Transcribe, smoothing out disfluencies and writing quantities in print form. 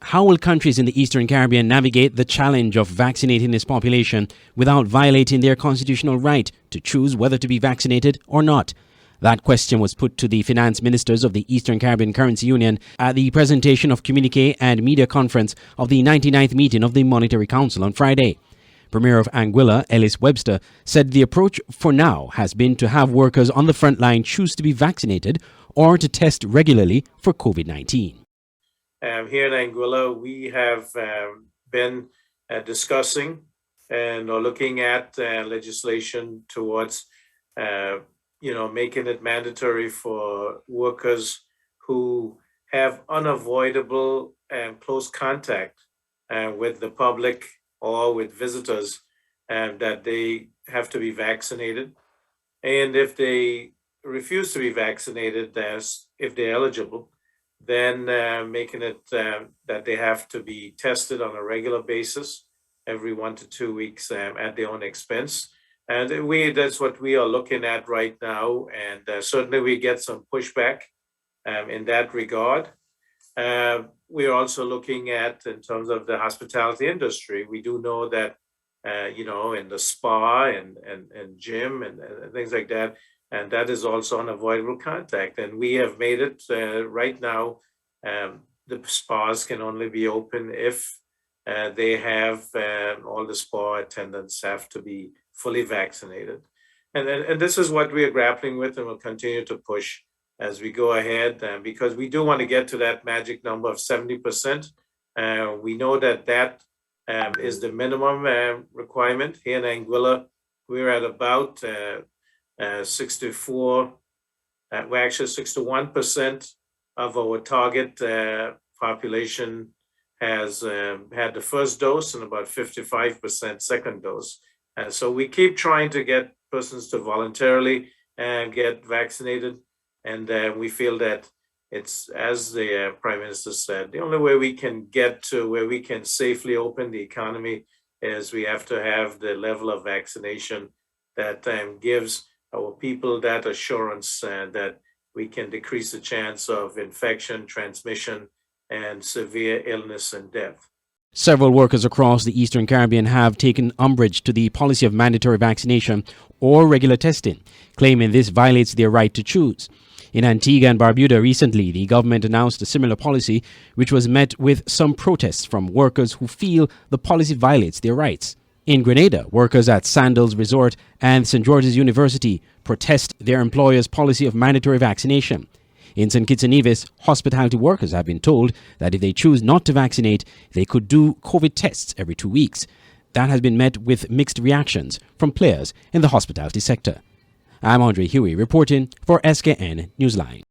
How will countries in the Eastern Caribbean navigate the challenge of vaccinating its population without violating their constitutional right to choose whether to be vaccinated or not? That question was put to the finance ministers of the Eastern Caribbean Currency Union at the presentation of communique and media conference of the 99th meeting of the Monetary Council on Friday. Premier of Anguilla, Ellis Webster, said the approach for now has been to have workers on the front line choose to be vaccinated or to test regularly for COVID-19. Here in Anguilla, we have been discussing and looking at legislation towards, making it mandatory for workers who have unavoidable and close contact with the public or with visitors, that they have to be vaccinated. And if they refuse to be vaccinated, if they're eligible, then making it that they have to be tested on a regular basis every 1 to 2 weeks at their own expense. And that's what we are looking at right now. And certainly we get some pushback in that regard. We are also looking at, in terms of the hospitality industry, we do know that, in the spa and gym and things like that, and that is also unavoidable contact. And we have made it right now, the spas can only be open if they have all the spa attendants have to be fully vaccinated. And this is what we are grappling with, and we'll continue to push as we go ahead, because we do want to get to that magic number of 70%. We know that is the minimum requirement. Here in Anguilla, we're at about 61% of our target population has had the first dose, and about 55% second dose. And so we keep trying to get persons to voluntarily get vaccinated. And we feel that it's, as the Prime Minister said, the only way we can get to where we can safely open the economy is we have to have the level of vaccination that gives our people that assurance that we can decrease the chance of infection, transmission, and severe illness and death. Several workers across the Eastern Caribbean have taken umbrage to the policy of mandatory vaccination or regular testing, claiming this violates their right to choose. In Antigua and Barbuda recently, the government announced a similar policy, which was met with some protests from workers who feel the policy violates their rights. In Grenada, workers at Sandals Resort and St. George's University protest their employer's policy of mandatory vaccination. In St. Kitts and Nevis, hospitality workers have been told that if they choose not to vaccinate, they could do COVID tests every 2 weeks. That has been met with mixed reactions from players in the hospitality sector. I'm Andre Huey reporting for SKN Newsline.